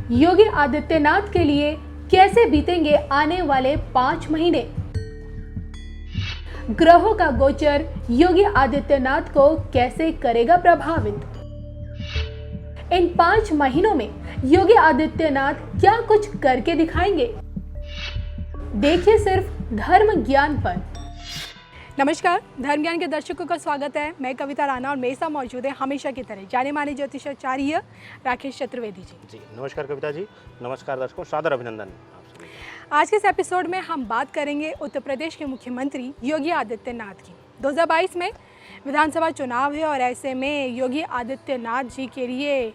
योगी आदित्यनाथ के लिए कैसे बीतेंगे आने वाले 5 महीने। ग्रहों का गोचर योगी आदित्यनाथ को कैसे करेगा प्रभावित। इन 5 महीनों में योगी आदित्यनाथ क्या कुछ करके दिखाएंगे, देखिए सिर्फ धर्म ज्ञान पर। नमस्कार, धर्म ज्ञान के दर्शकों का स्वागत है। मैं कविता राणा और मेरे साथ मौजूद है हमेशा की तरह जाने माने ज्योतिषाचार्य राकेश चतुर्वेदी जी। नमस्कार कविता जी, नमस्कार दर्शकों, सादर अभिनंदन। आज के इस एपिसोड में हम बात करेंगे उत्तर प्रदेश के मुख्यमंत्री योगी आदित्यनाथ की। 2022 में विधानसभा चुनाव है और ऐसे में योगी आदित्यनाथ जी के लिए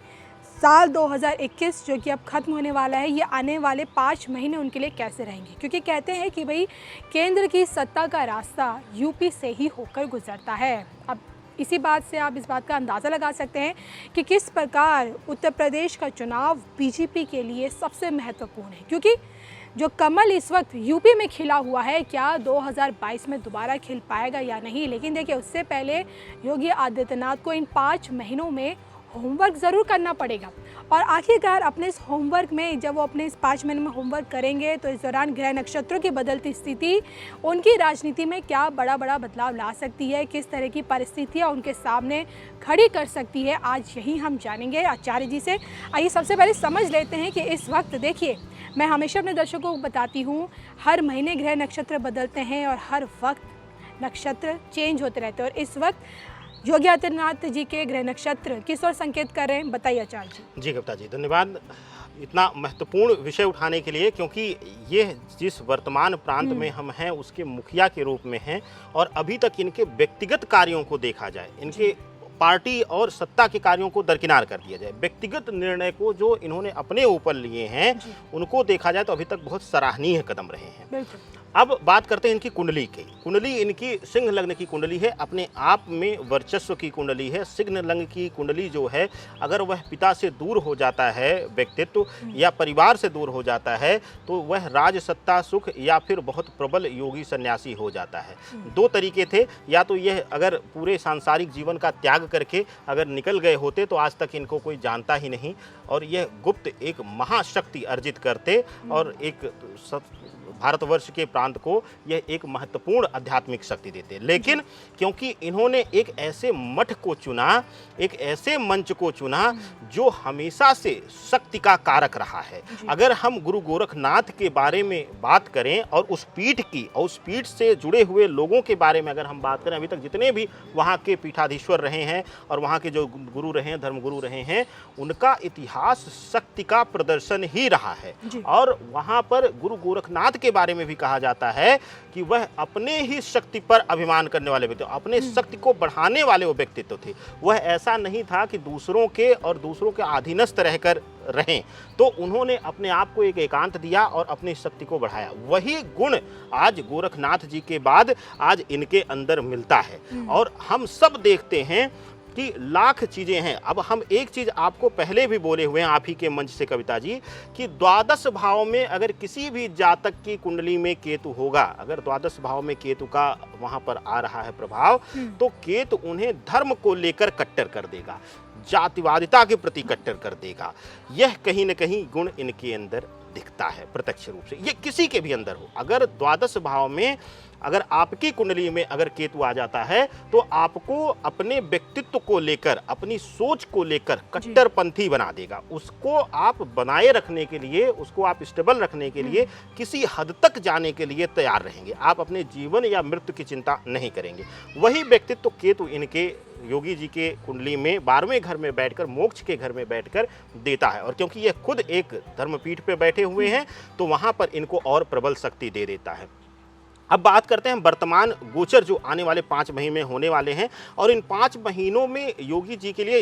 साल 2021 जो कि अब ख़त्म होने वाला है, ये आने वाले 5 महीने उनके लिए कैसे रहेंगे, क्योंकि कहते हैं कि भाई केंद्र की सत्ता का रास्ता यूपी से ही होकर गुजरता है। अब इसी बात से आप इस बात का अंदाज़ा लगा सकते हैं कि किस प्रकार उत्तर प्रदेश का चुनाव बीजेपी के लिए सबसे महत्वपूर्ण है, क्योंकि जो कमल इस वक्त यूपी में खिला हुआ है, क्या 2022 में दोबारा खिल पाएगा या नहीं। लेकिन देखिए, उससे पहले योगी आदित्यनाथ को इन 5 महीनों में होमवर्क ज़रूर करना पड़ेगा। और आखिरकार अपने इस होमवर्क में, जब वो अपने इस 5 महीने में होमवर्क करेंगे, तो इस दौरान ग्रह नक्षत्रों की बदलती स्थिति उनकी राजनीति में क्या बड़ा बदलाव ला सकती है, किस तरह की परिस्थितियाँ उनके सामने खड़ी कर सकती है, आज यही हम जानेंगे आचार्य जी से। आइए सबसे पहले समझ लेते हैं कि इस वक्त देखिए, मैं हमेशा अपने दर्शकों को बताती हूँ, हर महीने ग्रह नक्षत्र बदलते हैं और हर वक्त नक्षत्र चेंज होते रहते हैं। और इस वक्त योगी आदित्यनाथ जी के ग्रह नक्षत्र किस ओर संकेत कर रहे हैं, बताइए आचार्य जी। जी कविता जी, धन्यवाद इतना महत्वपूर्ण विषय उठाने के लिए, क्योंकि ये जिस वर्तमान प्रांत में हम हैं उसके मुखिया के रूप में हैं और अभी तक इनके व्यक्तिगत कार्यों को देखा जाए, इनके पार्टी और सत्ता के कार्यों को दरकिनार कर दिया जाए, व्यक्तिगत निर्णय को जो इन्होंने अपने ऊपर लिए हैं उनको देखा जाए तो अभी तक बहुत सराहनीय कदम रहे हैं। अब बात करते हैं इनकी कुंडली की। कुंडली इनकी सिंह लग्न की कुंडली है, अपने आप में वर्चस्व की कुंडली है। सिंह लग्न की कुंडली जो है, अगर वह पिता से दूर हो जाता है, व्यक्तित्व या परिवार से दूर हो जाता है, तो वह राज सत्ता सुख या फिर बहुत प्रबल योगी सन्यासी हो जाता है। 2 तरीके थे, या तो यह अगर पूरे सांसारिक जीवन का त्याग करके अगर निकल गए होते तो आज तक इनको कोई जानता ही नहीं और यह गुप्त एक महाशक्ति अर्जित करते और एक भारतवर्ष के प्रांत को यह एक महत्वपूर्ण आध्यात्मिक शक्ति देते। लेकिन क्योंकि इन्होंने एक ऐसे मठ को चुना, एक ऐसे मंच को चुना जो हमेशा से शक्ति का कारक रहा है। अगर हम गुरु गोरखनाथ के बारे में बात करें और उस पीठ की और उस पीठ से जुड़े हुए लोगों के बारे में अगर हम बात करें, अभी तक जितने भी वहाँ के पीठाधीश्वर रहे हैं और वहाँ के जो गुरु रहे हैं, धर्मगुरु रहे हैं, उनका इतिहास शक्ति का प्रदर्शन ही रहा है। और वहाँ पर गुरु गोरखनाथ के बारे में भी कहा जाता है कि वह अपने ही शक्ति पर अभिमान करने वाले व्यक्ति, अपने शक्ति को बढ़ाने वाले वो व्यक्तित्व थे। वह ऐसा नहीं था कि दूसरों के और दूसरों के अधीनस्थ रहकर रहें, तो उन्होंने अपने आप को एक एकांत दिया और अपनी शक्ति को बढ़ाया। वही गुण आज गोरखनाथ जी के बाद आज इनके अंदर मिलता है। और हम सब देखते हैं कि लाख चीज़ें हैं। अब हम एक चीज़ आपको पहले भी बोले हुए हैं आप ही के मंच से कविता जी, कि द्वादश भाव में अगर किसी भी जातक की कुंडली में केतु होगा, अगर द्वादश भाव में केतु का वहाँ पर आ रहा है प्रभाव, तो केतु उन्हें धर्म को लेकर कट्टर कर देगा, जातिवादिता के प्रति कट्टर कर देगा। यह कहीं न कहीं गुण इनके अंदर दिखता है प्रत्यक्ष रूप से, ये किसी के भी अंदर हो। अगर द्वादश भाव में अगर आपकी कुंडली में अगर केतु आ जाता है तो आपको अपने व्यक्तित्व को लेकर, अपनी सोच को लेकर कट्टरपंथी बना देगा। उसको आप बनाए रखने के लिए, उसको आप स्टेबल रखने के लिए किसी हद तक जाने के लिए तैयार रहेंगे। आप अपने जीवन या मृत्यु की चिंता नहीं करेंगे। वही व्यक्तित्व केतु इनके योगी जी के कुंडली में 12वें घर में बैठकर, मोक्ष के घर में बैठकर देता है। और क्योंकि ये खुद एक धर्मपीठ पे बैठे हुए हैं तो वहाँ पर इनको और प्रबल शक्ति दे देता है। अब बात करते हैं वर्तमान गोचर जो आने वाले 5 महीने में होने वाले हैं। और इन 5 महीनों में योगी जी के लिए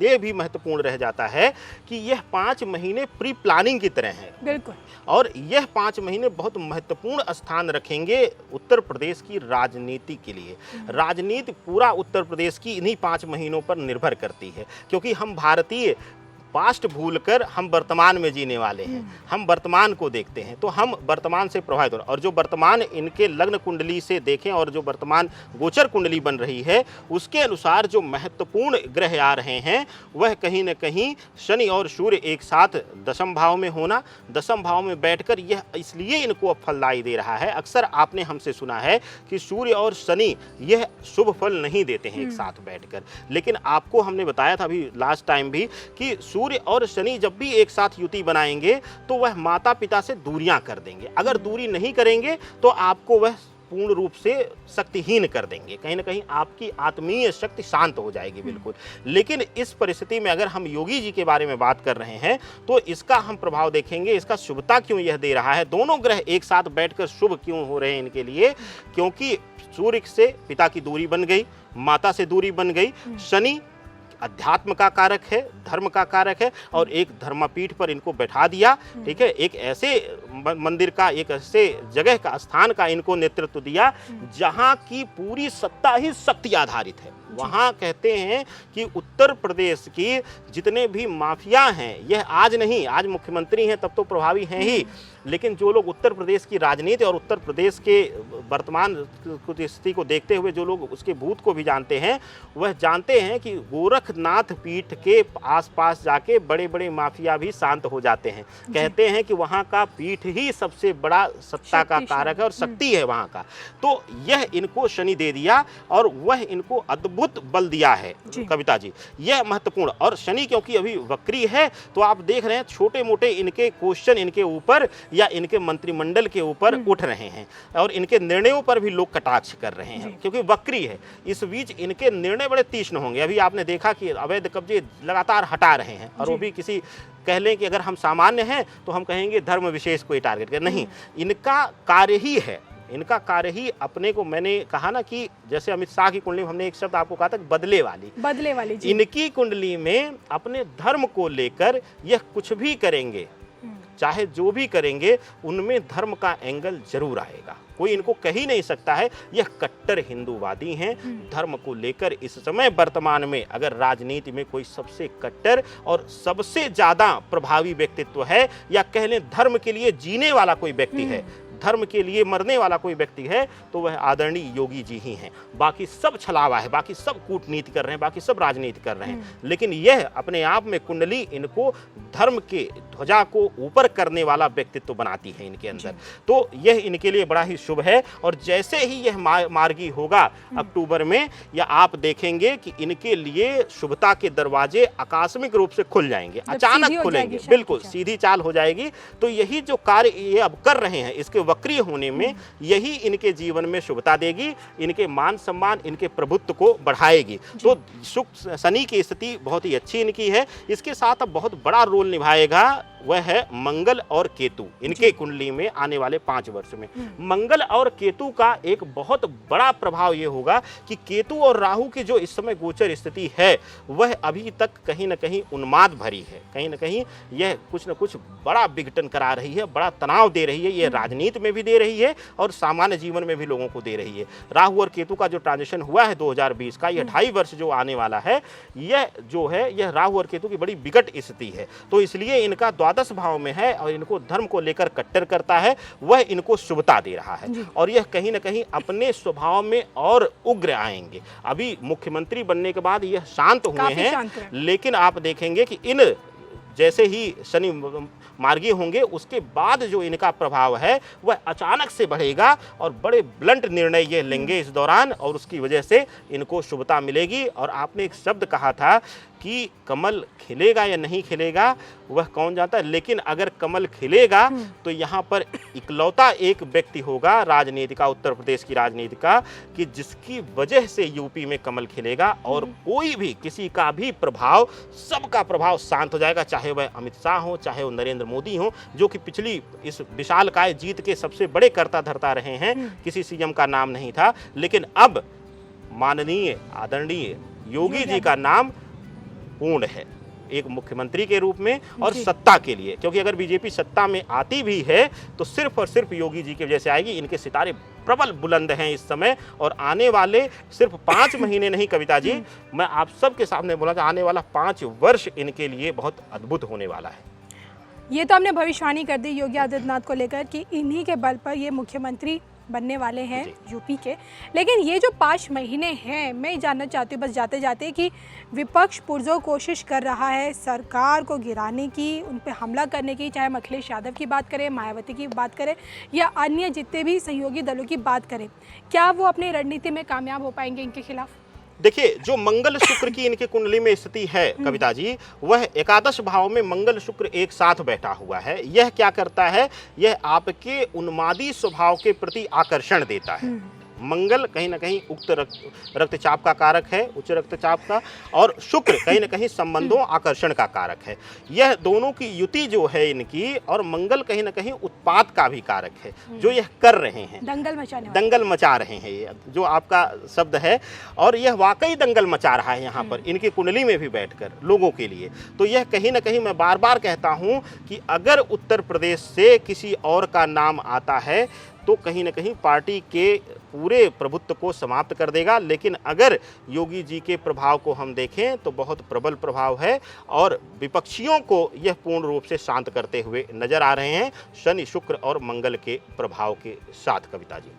यह भी महत्वपूर्ण रह जाता है कि यह 5 महीने प्री प्लानिंग की तरह हैं। बिल्कुल। और यह 5 महीने बहुत महत्वपूर्ण स्थान रखेंगे उत्तर प्रदेश की राजनीति के लिए। राजनीति पूरा उत्तर प्रदेश की इन्हीं 5 महीनों पर निर्भर करती है, क्योंकि हम भारतीय पास्ट भूलकर हम वर्तमान में जीने वाले हैं, हम वर्तमान को देखते हैं, तो हम वर्तमान से प्रभावित हो रहे हैं। और जो वर्तमान इनके लग्न कुंडली से देखें और जो वर्तमान गोचर कुंडली बन रही है उसके अनुसार जो महत्वपूर्ण ग्रह आ रहे हैं वह कहीं न कहीं शनि और सूर्य एक साथ दशम भाव में होना, दशम भाव में बैठकर यह इसलिए इनको अब फलदायी दे रहा है। अक्सर आपने हमसे सुना है कि सूर्य और शनि यह शुभ फल नहीं देते हैं एक साथ बैठकर, लेकिन आपको हमने बताया था अभी लास्ट टाइम भी कि सूर्य और शनि जब भी एक साथ युति बनाएंगे तो वह माता पिता से दूरियां कर देंगे। अगर दूरी नहीं करेंगे तो आपको वह पूर्ण रूप से शक्तिहीन कर देंगे, कहीं ना कहीं आपकी आत्मीय शक्ति शांत हो जाएगी बिल्कुल। लेकिन इस परिस्थिति में अगर हम योगी जी के बारे में बात कर रहे हैं तो इसका हम प्रभाव देखेंगे, इसका शुभता क्यों यह दे रहा है, दोनों ग्रह एक साथ बैठकर शुभ क्यों हो रहे हैं इनके लिए, क्योंकि सूर्य से पिता की दूरी बन गई, माता से दूरी बन गई, शनि अध्यात्म का कारक है, धर्म का कारक है, और एक धर्मपीठ पर इनको बैठा दिया, ठीक है, एक ऐसे मंदिर का, एक ऐसे जगह का, स्थान का इनको नेतृत्व दिया जहां की पूरी सत्ता ही शक्ति आधारित है। वहां कहते हैं कि उत्तर प्रदेश की जितने भी माफिया हैं, यह आज नहीं, आज मुख्यमंत्री हैं तब तो प्रभावी हैं ही, लेकिन जो लोग उत्तर प्रदेश की राजनीति और उत्तर प्रदेश के वर्तमान स्थिति को देखते हुए जो लोग उसके भूत को भी जानते हैं, वह जानते हैं कि गोरखनाथ पीठ के आसपास जाके बड़े बड़े माफिया भी शांत हो जाते हैं। कहते हैं कि वहाँ का पीठ ही सबसे बड़ा सत्ता का कारक है और शक्ति है वहाँ का। तो यह इनको शनि दे दिया और वह इनको अद्भुत बल दिया है कविता जी, यह महत्वपूर्ण। और शनि क्योंकि अभी वक्री है तो आप देख रहे हैं छोटे मोटे इनके क्वेश्चन इनके ऊपर या इनके मंत्रिमंडल के ऊपर उठ रहे हैं और इनके निर्णयों पर भी लोग कटाक्ष कर रहे हैं क्योंकि वक्री है। इस बीच इनके निर्णय बड़े तीक्ष्ण होंगे। अभी आपने देखा कि अवैध कब्जे लगातार हटा रहे हैं और वो भी किसी कह लें कि अगर हम सामान्य हैं तो हम कहेंगे धर्म विशेष को टारगेट कर, नहीं, इनका कार्य ही है, इनका कार्य ही अपने को, मैंने कहा ना कि जैसे अमित शाह की कुंडली में हमने एक शब्द आपको कहा था बदले वाली जी। इनकी कुंडली में अपने धर्म को लेकर यह कुछ भी करेंगे, चाहे जो भी करेंगे उनमें धर्म का एंगल जरूर आएगा। कोई इनको कह ही नहीं सकता है यह कट्टर हिंदूवादी हैं। धर्म को लेकर इस समय वर्तमान में अगर राजनीति में कोई सबसे कट्टर और सबसे ज्यादा प्रभावी व्यक्तित्व है या कह लें धर्म के लिए जीने वाला कोई व्यक्ति है, धर्म के लिए मरने वाला कोई व्यक्ति है तो वह आदरणीय योगी जी ही हैं। बाकी सब छलावा है, बाकी सब कूटनीति कर रहे हैं, बाकी सब राजनीति कर रहे हैं, लेकिन यह अपने आप में कुंडली इनको धर्म के ध्वजा को ऊपर करने वाला व्यक्तित्व बनाती है इनके अंदर। तो यह इनके लिए बड़ा ही शुभ है। और जैसे ही यह मार्गी होगा अक्टूबर में, या आप देखेंगे कि इनके लिए शुभता के दरवाजे आकस्मिक रूप से खुल जाएंगे, अचानक खुलेंगे, बिल्कुल सीधी चाल हो जाएगी। तो यही जो कार्य ये अब कर रहे हैं इसके वक्रीय होने में यही इनके जीवन में शुभता देगी, इनके मान सम्मान, इनके प्रभुत्व को बढ़ाएगी। तो शनि की स्थिति बहुत ही अच्छी इनकी है। इसके साथ अब बहुत बड़ा रोल निभाएगा वह है मंगल और केतु इनके कुंडली में आने वाले 5 वर्ष में। मंगल और केतु का एक बहुत बड़ा प्रभाव यह होगा कि केतु और राहु की जो इस समय गोचर स्थिति है वह अभी तक कहीं ना कहीं उन्माद भरी है, कहीं ना कहीं यह कुछ न कुछ बड़ा विघटन करा रही है, बड़ा तनाव दे रही है। यह राजनीति में भी दे रही है और सामान्य जीवन में भी लोगों को दे रही है। राहु और केतु का जो ट्रांजिशन हुआ है 2020 का, यह 2.5 वर्ष जो आने वाला है, यह जो है यह राहु और केतु की बड़ी विकट स्थिति है। तो इसलिए इनका द्वादश भाव में है और इनको धर्म को लेकर कट्टर करता है, वह इनको शुभता दे रहा है और यह कहीं ना कहीं अपने स्वभाव में और उग्र आएंगे। अभी मुख्यमंत्री बनने के बाद यह शांत हुए हैं, लेकिन आप देखेंगे कि इन जैसे ही शनि मार्गी होंगे उसके बाद जो इनका प्रभाव है वह अचानक से बढ़ेगा और बड़े ब्लंट निर्णय ये लेंगे इस दौरान और उसकी वजह से इनको शुभता मिलेगी। और आपने एक शब्द कहा था कि कमल खिलेगा या नहीं खिलेगा वह कौन जानता है, लेकिन अगर कमल खिलेगा तो यहाँ पर इकलौता एक व्यक्ति होगा राजनीति का, उत्तर प्रदेश की राजनीति का, कि जिसकी वजह से यूपी में कमल खिलेगा और कोई भी किसी का भी प्रभाव, सबका प्रभाव शांत हो जाएगा, चाहे वह अमित शाह हो, चाहे वो नरेंद्र मोदी हो, जो कि पिछली इस विशालकाय जीत के सबसे बड़े कर्ता धर्ता रहे हैं। किसी सीएम का नाम नहीं था, लेकिन अब माननीय आदरणीय योगी जी का नाम पूर्ण है। एक मुख्यमंत्री के रूप में और जी। सत्ता के लिए, क्योंकि अगर बीजेपी सत्ता में आती भी है तो सिर्फ और सिर्फ योगी जी की वजह से आएगी। इनके सितारे प्रबल बुलंद हैं इस समय, और आने वाले सिर्फ 5 महीने नहीं कविता जी, मैं आप सबके सामने बोला था, आने वाला 5 वर्ष इनके लिए बहुत अद्भुत होने वाला है। ये तो हमने भविष्यवाणी कर दी योगी आदित्यनाथ को लेकर कि इन्हीं के बल पर ये मुख्यमंत्री बनने वाले हैं यूपी के। लेकिन ये जो 5 महीने हैं, मैं ये जानना चाहती हूँ बस जाते जाते कि विपक्ष पुरजोर कोशिश कर रहा है सरकार को गिराने की, उन पे हमला करने की, चाहे हम अखिलेश यादव की बात करें, मायावती की बात करें या अन्य जितने भी सहयोगी दलों की बात करें, क्या वो अपनी रणनीति में कामयाब हो पाएंगे इनके खिलाफ? देखिए, जो मंगल शुक्र की इनके कुंडली में स्थिति है कविता जी, वह एकादश भाव में मंगल शुक्र एक साथ बैठा हुआ है। यह क्या करता है, यह आपके उन्मादी स्वभाव के प्रति आकर्षण देता है। मंगल कहीं ना कहीं उक्त रक्तचाप का कारक है, उच्च रक्तचाप का, और शुक्र कहीं ना कहीं संबंधों आकर्षण का कारक है। यह दोनों की युति जो है इनकी, और मंगल कहीं ना कहीं उत्पात का भी कारक है, जो यह कर रहे हैं, दंगल मचा रहे हैं, ये जो आपका शब्द है, और यह वाकई दंगल मचा रहा है यहाँ पर इनकी कुंडली में भी बैठकर लोगों के लिए। तो यह कहीं ना कहीं, मैं बार बार कहता हूँ कि अगर उत्तर प्रदेश से किसी और का नाम आता है तो कहीं ना कहीं पार्टी के पूरे प्रभुत्व को समाप्त कर देगा। लेकिन अगर योगी जी के प्रभाव को हम देखें तो बहुत प्रबल प्रभाव है, और विपक्षियों को यह पूर्ण रूप से शांत करते हुए नजर आ रहे हैं शनि, शुक्र और मंगल के प्रभाव के साथ कविता जी।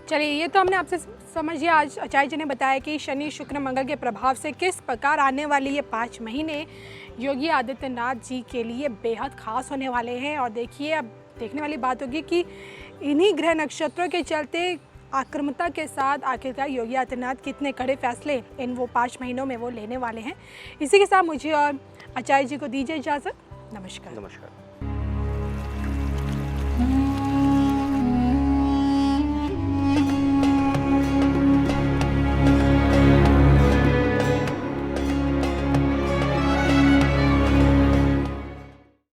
चलिए, ये तो हमने आपसे समझिए, आज आचार्य जी ने बताया कि शनि, शुक्र, मंगल के प्रभाव से किस प्रकार आने वाली ये 5 महीने योगी आदित्यनाथ जी के लिए बेहद खास होने वाले हैं। और देखिए, अब देखने वाली बात होगी कि इन्हीं ग्रह नक्षत्रों के चलते आक्रामकता के साथ आखिरकार योगी आदित्यनाथ कितने कड़े फैसले इन वो 5 महीनों में वो लेने वाले हैं। इसी के साथ मुझे और आचार्य जी को दीजिए इजाज़त। नमस्कार। नमस्कार।